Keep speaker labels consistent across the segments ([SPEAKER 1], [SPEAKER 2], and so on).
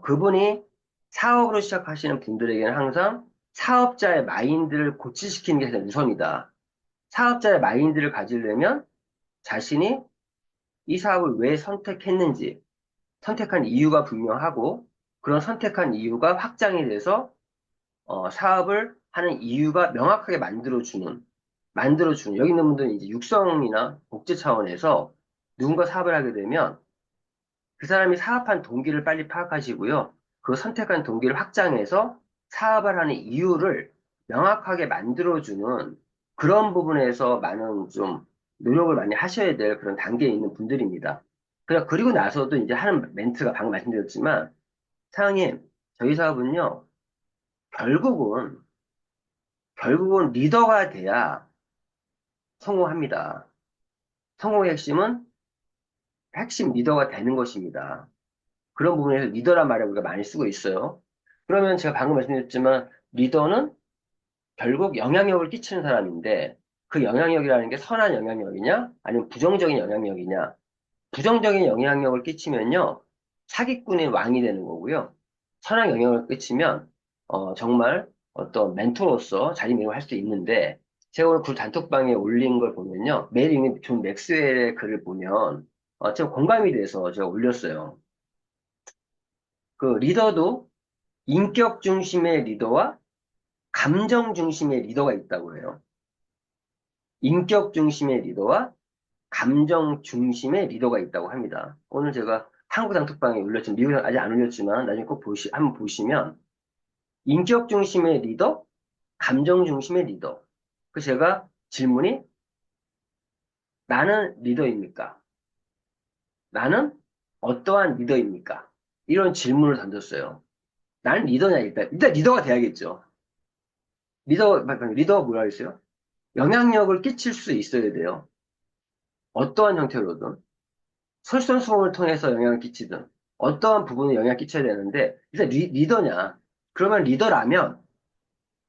[SPEAKER 1] 그분이 사업으로 시작하시는 분들에게는 항상 사업자의 마인드를 고치시키는 게 가장 우선이다. 사업자의 마인드를 가지려면 자신이 이 사업을 왜 선택했는지, 선택한 이유가 분명하고, 그런 선택한 이유가 확장이 돼서, 사업을 하는 이유가 명확하게 여기 있는 분들은 이제 육성이나 복제 차원에서 누군가 사업을 하게 되면 그 사람이 사업한 동기를 빨리 파악하시고요. 그 선택한 동기를 확장해서 사업을 하는 이유를 명확하게 만들어주는 그런 부분에서 많은 좀 노력을 많이 하셔야 될 그런 단계에 있는 분들입니다. 그리고 나서도 이제 하는 멘트가 방금 말씀드렸지만, 사장님, 저희 사업은요, 결국은, 결국은 리더가 돼야 성공합니다. 성공의 핵심 리더가 되는 것입니다. 그런 부분에서 리더란 말을 우리가 많이 쓰고 있어요. 그러면 제가 방금 말씀드렸지만 리더는 결국 영향력을 끼치는 사람인데 그 영향력이라는 게 선한 영향력이냐 아니면 부정적인 영향력이냐. 부정적인 영향력을 끼치면요 사기꾼의 왕이 되는 거고요. 선한 영향력을 끼치면 정말 어떤 멘토로서 자리매김을 할 수 있는데 제가 오늘 그 단톡방에 올린 걸 보면요 매일 읽는 존 맥스웰의 글을 보면 좀 공감이 돼서 제가 올렸어요. 그 리더도 인격 중심의 리더와 감정 중심의 리더가 있다고 해요. 인격 중심의 리더와 감정 중심의 리더가 있다고 합니다. 오늘 제가 한국 단톡방에 올렸지만, 미국에 아직 안 올렸지만, 나중에 꼭 한번 보시면, 인격 중심의 리더, 감정 중심의 리더. 그 제가 질문이, 나는 리더입니까? 나는 어떠한 리더입니까? 이런 질문을 던졌어요. 나는 리더냐, 일단 리더가 돼야겠죠. 리더가 뭐라 했어요? 영향력을 끼칠 수 있어야 돼요. 어떠한 형태로든 솔선수범을 통해서 영향을 끼치든 어떠한 부분에 영향을 끼쳐야 되는데 일단 리더냐? 그러면 리더라면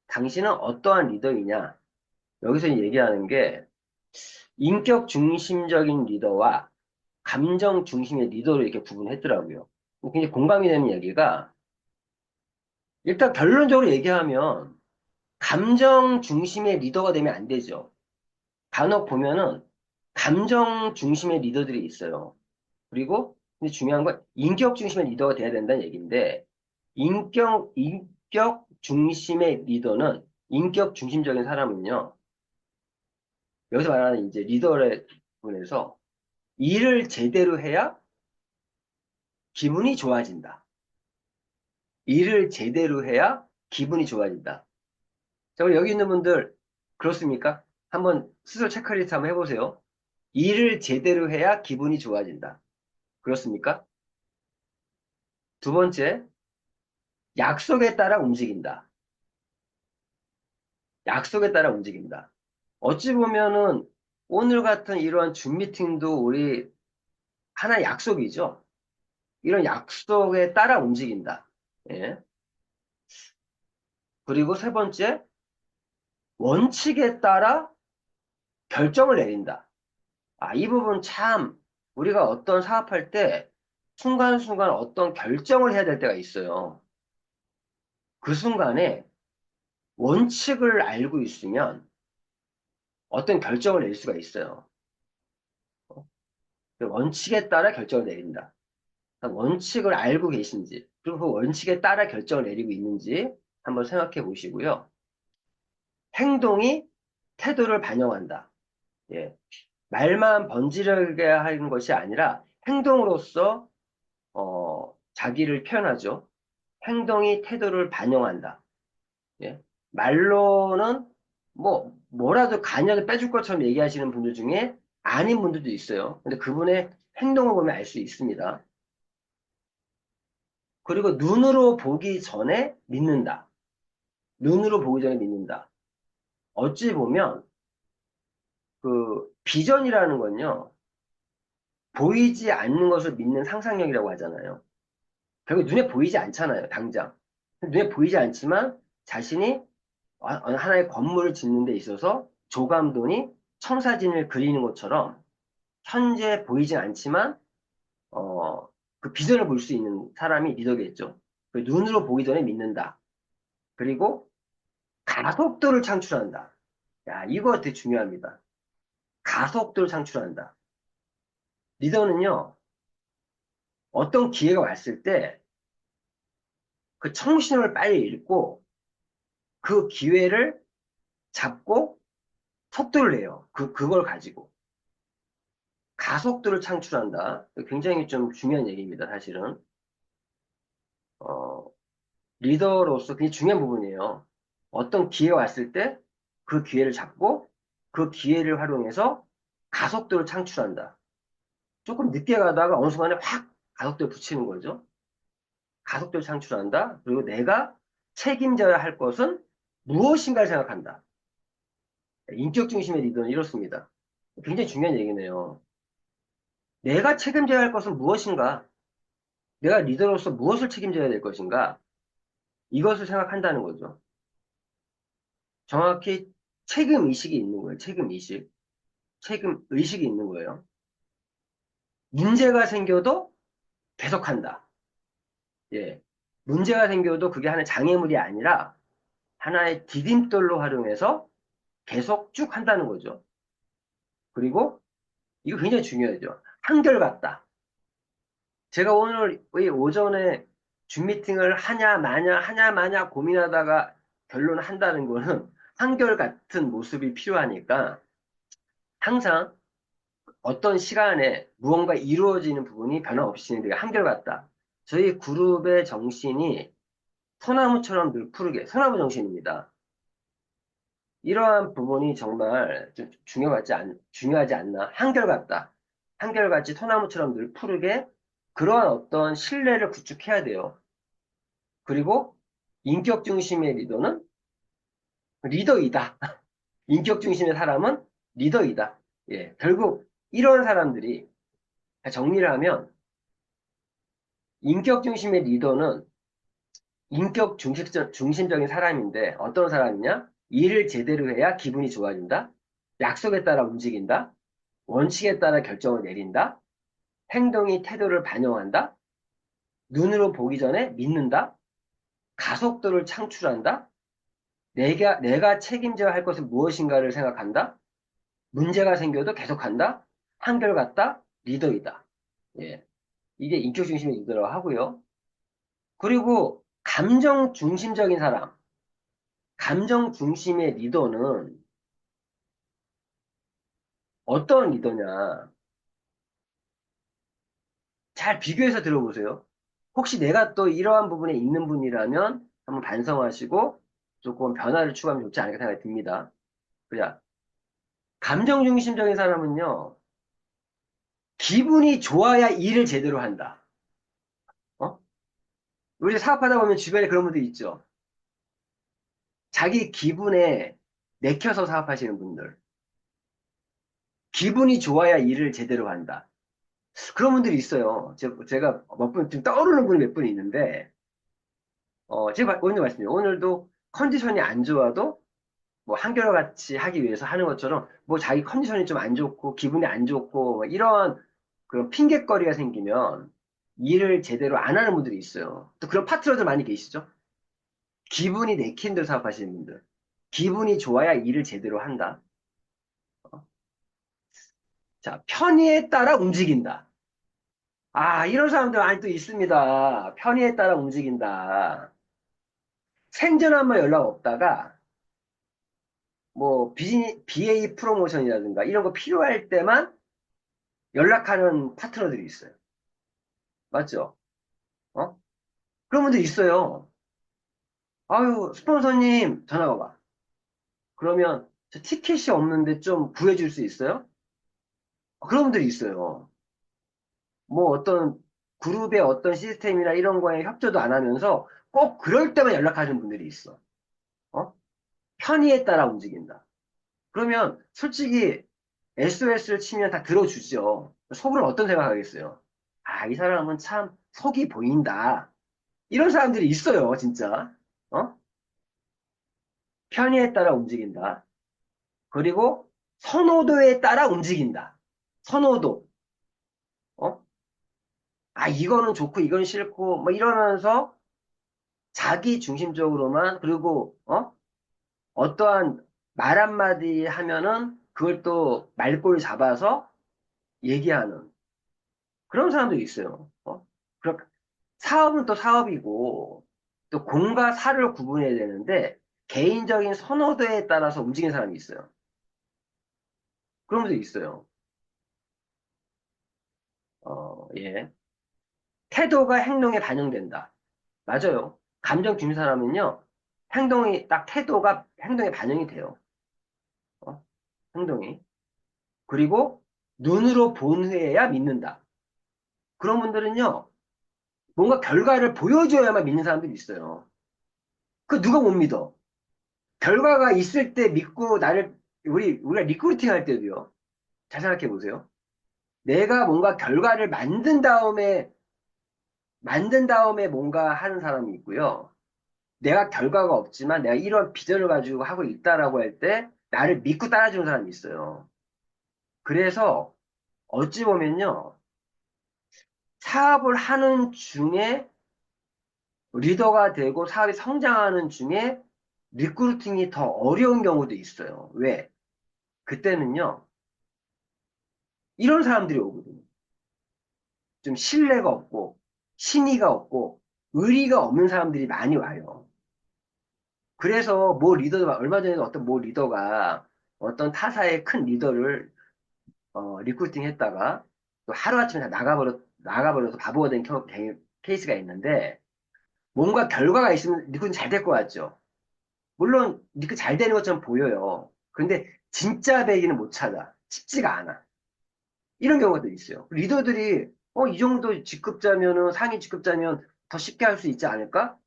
[SPEAKER 1] 당신은 어떠한 리더이냐? 여기서 얘기하는 게 인격 중심적인 리더와 감정 중심의 리더로 이렇게 구분했더라고요. 굉장히 공감이 되는 얘기가 일단 결론적으로 얘기하면 감정 중심의 리더가 되면 안 되죠. 간혹 보면은 감정 중심의 리더들이 있어요. 그리고 근데 중요한 건 인격 중심의 리더가 돼야 된다는 얘기인데 인격 중심의 리더는 인격 중심적인 사람은요. 여기서 말하는 이제 리더의 부분에서 일을 제대로 해야 기분이 좋아진다. 일을 제대로 해야 기분이 좋아진다. 자, 우리 여기 있는 분들 그렇습니까? 한번 스스로 체크리스트 한번 해보세요. 일을 제대로 해야 기분이 좋아진다. 그렇습니까? 두 번째, 약속에 따라 움직인다. 약속에 따라 움직인다. 어찌 보면은 오늘 같은 이러한 줌 미팅도 우리 하나의 약속이죠. 이런 약속에 따라 움직인다. 예. 그리고 세 번째, 원칙에 따라 결정을 내린다. 이 부분 참 우리가 어떤 사업할 때 순간순간 어떤 결정을 해야 될 때가 있어요. 그 순간에 원칙을 알고 있으면 어떤 결정을 내릴 수가 있어요. 그 원칙에 따라 결정을 내린다. 원칙을 알고 계신지, 그리고 그 원칙에 따라 결정을 내리고 있는지 한번 생각해 보시고요. 행동이 태도를 반영한다. 예. 말만 번지르게 하는 것이 아니라 행동으로서 자기를 표현하죠. 행동이 태도를 반영한다. 예. 말로는 뭐라도 간략히 빼줄 것처럼 얘기하시는 분들 중에 아닌 분들도 있어요. 근데 그분의 행동을 보면 알 수 있습니다. 그리고 눈으로 보기 전에 믿는다. 눈으로 보기 전에 믿는다. 어찌 보면 그 비전이라는 건요. 보이지 않는 것을 믿는 상상력이라고 하잖아요. 결국 눈에 보이지 않잖아요. 당장. 눈에 보이지 않지만 자신이 어느 하나의 건물을 짓는 데 있어서 조감독이 청사진을 그리는 것처럼 현재 보이진 않지만 어, 그 비전을 볼 수 있는 사람이 리더겠죠. 눈으로 보기 전에 믿는다. 그리고 가속도를 창출한다. 야, 이거 되게 중요합니다. 가속도를 창출한다. 리더는요, 어떤 기회가 왔을 때 그 청신호를 빨리 읽고 그 기회를 잡고 속도를 내요. 그걸 가지고. 가속도를 창출한다. 굉장히 좀 중요한 얘기입니다, 사실은. 어, 리더로서 굉장히 중요한 부분이에요. 어떤 기회가 왔을 때 그 기회를 잡고 그 기회를 활용해서 가속도를 창출한다. 조금 늦게 가다가 어느 순간에 확 가속도를 붙이는 거죠. 가속도를 창출한다. 그리고 내가 책임져야 할 것은 무엇인가를 생각한다. 인격 중심의 리더는 이렇습니다. 굉장히 중요한 얘기네요. 내가 책임져야 할 것은 무엇인가? 내가 리더로서 무엇을 책임져야 될 것인가? 이것을 생각한다는 거죠. 정확히 책임 의식이 있는 거예요. 책임 의식. 책임 의식이 있는 거예요. 문제가 생겨도 계속한다. 예. 문제가 생겨도 그게 하나의 장애물이 아니라 하나의 디딤돌로 활용해서 계속 쭉 한다는 거죠. 그리고 이거 굉장히 중요하죠. 한결같다. 제가 오늘 이 오전에 줌 미팅을 하냐 마냐 하냐 마냐 고민하다가 결론한다는 거는 한결같은 모습이 필요하니까 항상 어떤 시간에 무언가 이루어지는 부분이 변함없이 진행되게 한결같다. 저희 그룹의 정신이 소나무처럼 늘 푸르게, 소나무 정신입니다. 이러한 부분이 정말 좀 중요하지 않나. 한결같다. 한결같이 소나무처럼 늘 푸르게 그러한 어떤 신뢰를 구축해야 돼요. 그리고 인격 중심의 리더는 리더이다. 인격 중심의 사람은 리더이다. 예, 결국 이런 사람들이 정리를 하면 인격 중심의 리더는 중심적인 사람인데 어떤 사람이냐? 일을 제대로 해야 기분이 좋아진다. 약속에 따라 움직인다. 원칙에 따라 결정을 내린다. 행동이 태도를 반영한다. 눈으로 보기 전에 믿는다. 가속도를 창출한다. 내가 책임져야 할 것은 무엇인가를 생각한다. 문제가 생겨도 계속한다. 한결같다. 리더이다. 예. 이게 인격 중심의 리더라고 하고요. 그리고 감정 중심적인 사람. 감정 중심의 리더는 어떤 리더냐? 잘 비교해서 들어보세요. 혹시 내가 또 이러한 부분에 있는 분이라면 한번 반성하시고 조금 변화를 추구하면 좋지 않을까 생각이 듭니다. 그냥 감정 중심적인 사람은요, 기분이 좋아야 일을 제대로 한다. 어? 우리 사업하다 보면 주변에 그런 분들 있죠. 자기 기분에 내켜서 사업하시는 분들. 기분이 좋아야 일을 제대로 한다. 그런 분들이 있어요. 제가 몇 분, 지금 떠오르는 분이 몇 분 있는데, 제가 오늘 말씀드려요. 오늘도 컨디션이 안 좋아도 뭐 한결같이 하기 위해서 하는 것처럼 뭐 자기 컨디션이 좀 안 좋고 기분이 안 좋고 뭐 이런 그런 핑곗거리가 생기면 일을 제대로 안 하는 분들이 있어요. 또 그런 파트너들 많이 계시죠? 기분이 내킨 대로 사업하시는 분들. 기분이 좋아야 일을 제대로 한다. 자, 편의에 따라 움직인다. 아, 이런 사람들 많이 또 있습니다. 편의에 따라 움직인다. 생전 한번 연락 없다가 뭐 BA 프로모션이라든가 이런 거 필요할 때만 연락하는 파트너들이 있어요. 맞죠? 어? 그런 분들 있어요. 아유, 스폰서님, 전화가 와. 그러면 저 티켓이 없는데 좀 구해줄 수 있어요? 그런 분들이 있어요. 뭐 어떤 그룹의 어떤 시스템이나 이런 거에 협조도 안 하면서 꼭 그럴 때만 연락하는 분들이 있어. 어? 편의에 따라 움직인다. 그러면 솔직히 SOS를 치면 다 들어주죠. 속으로 어떤 생각하겠어요? 아, 이 사람은 참 속이 보인다. 이런 사람들이 있어요, 진짜. 어? 편의에 따라 움직인다. 그리고 선호도에 따라 움직인다. 선호도. 어? 아, 이거는 좋고, 이건 싫고, 뭐 이러면서 자기 중심적으로만, 그리고, 어떠한 말 한마디 하면은 그걸 또 말꼬리 잡아서 얘기하는 그런 사람들이 있어요. 그럼 사업은 또 사업이고, 또 공과 사를 구분해야 되는데, 개인적인 선호도에 따라서 움직이는 사람이 있어요. 그런 분도 있어요. 예. 태도가 행동에 반영된다. 맞아요. 감정 중인 사람은요, 딱 태도가 행동에 반영이 돼요. 어? 행동이. 그리고 눈으로 본 후에야 믿는다. 그런 분들은요, 뭔가 결과를 보여줘야만 믿는 사람들이 있어요. 그 누가 못 믿어? 결과가 있을 때 믿고 우리가 리크루팅 할 때도요. 잘 생각해 보세요. 내가 뭔가 결과를 만든 다음에 뭔가 하는 사람이 있고요. 내가 결과가 없지만 내가 이런 비전을 가지고 하고 있다라고 할 때 나를 믿고 따라주는 사람이 있어요. 그래서 어찌 보면요. 사업을 하는 중에 리더가 되고 사업이 성장하는 중에 리크루팅이 더 어려운 경우도 있어요. 왜? 그때는요. 이런 사람들이 오거든요. 좀 신뢰가 없고 신의가 없고 의리가 없는 사람들이 많이 와요. 그래서 얼마 전에 어떤 리더가 어떤 타사의 큰 리더를 리크루팅 했다가 또 하루아침에 다 나가버려서 바보가 된 케이스가 있는데 뭔가 결과가 있으면 리크루팅 잘 될 것 같죠. 물론 리크루팅 잘 되는 것처럼 보여요. 그런데 진짜 배기는 못 찾아. 쉽지가 않아. 이런 경우도 있어요. 리더들이 이 정도 직급자면은 상위 직급자면 더 쉽게 할 수 있지 않을까?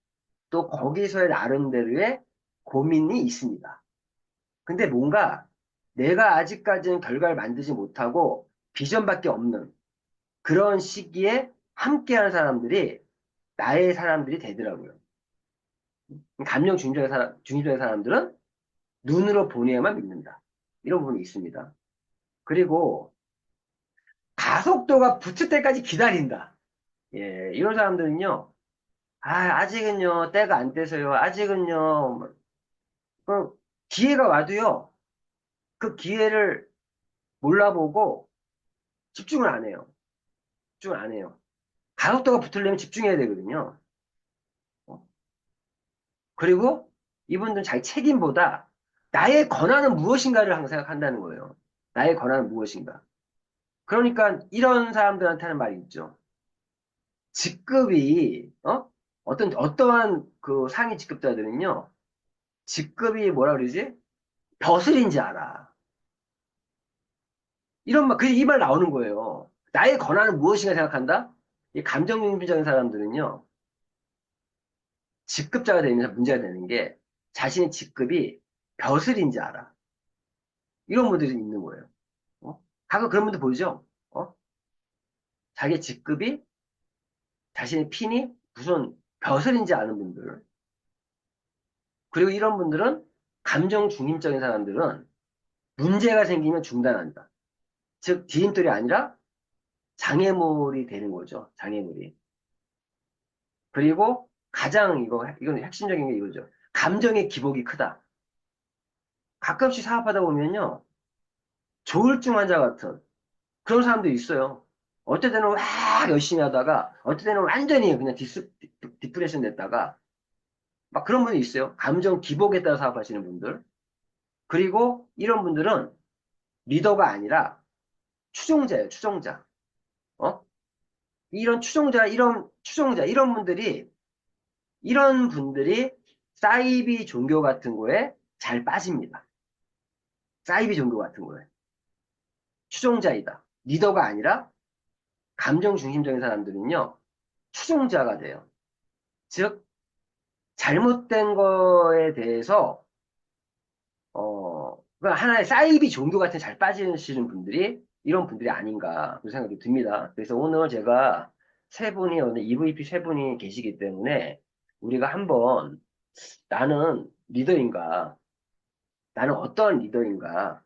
[SPEAKER 1] 또 거기서의 나름대로의 고민이 있습니다. 근데 뭔가 내가 아직까지는 결과를 만들지 못하고 비전밖에 없는 그런 시기에 함께하는 사람들이 나의 사람들이 되더라고요. 감정 중립적인 사람들은 눈으로 보내야만 믿는다. 이런 부분이 있습니다. 그리고 가속도가 붙을 때까지 기다린다. 예, 이런 사람들은요, 아직은요, 때가 안 돼서요, 아직은요, 그 기회가 와도요, 그 기회를 몰라보고 집중을 안 해요. 집중을 안 해요. 가속도가 붙으려면 집중해야 되거든요. 어? 그리고 이분들은 자기 책임보다 나의 권한은 무엇인가를 항상 생각한다는 거예요. 나의 권한은 무엇인가. 그러니까 이런 사람들한테 하는 말이 있죠. 직급이, 어떠한 그 상위 직급자들은요, 직급이 뭐라 그러지? 벼슬인지 알아. 이 말 나오는 거예요. 나의 권한은 무엇인가 생각한다? 이 감정용비적인 사람들은요, 직급자가 되면서 문제가 되는 게 자신의 직급이 벼슬인지 알아. 이런 분들이 있는 거예요. 가끔 그런 분들 보이죠? 자기 직급이 자신의 핀이 무슨 벼슬인지 아는 분들. 그리고 이런 분들은 감정 중립적인 사람들은 문제가 생기면 중단한다. 즉, 디딤돌이 아니라 장애물이 되는 거죠. 장애물이. 그리고 이건 핵심적인 게 이거죠. 감정의 기복이 크다. 가끔씩 사업하다 보면요. 조울증 환자 같은 그런 사람도 있어요. 어떨 때는 막 열심히 하다가, 어떨 때는 완전히 그냥 디프레션 됐다가, 막 그런 분이 있어요. 감정 기복에 따라 사업하시는 분들. 그리고 이런 분들은 리더가 아니라 추종자예요, 추종자. 어? 이런 분들이 사이비 종교 같은 거에 잘 빠집니다. 사이비 종교 같은 거에. 추종자이다. 리더가 아니라 감정 중심적인 사람들은요, 추종자가 돼요. 즉, 잘못된 거에 대해서, 그러니까 하나의 사이비 종교 같은 잘 빠지시는 분들이 이런 분들이 아닌가, 그런 생각이 듭니다. 그래서 오늘 제가 오늘 EVP 세 분이 계시기 때문에 우리가 한번 나는 리더인가, 나는 어떠한 리더인가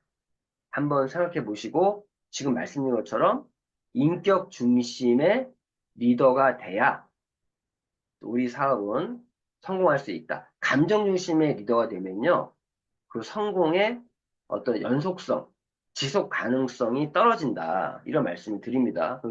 [SPEAKER 1] 한번 생각해 보시고 지금 말씀드린 것처럼 인격 중심의 리더가 돼야 우리 사업은 성공할 수 있다. 감정 중심의 리더가 되면요. 그 성공의 어떤 연속성, 지속 가능성이 떨어진다. 이런 말씀을 드립니다.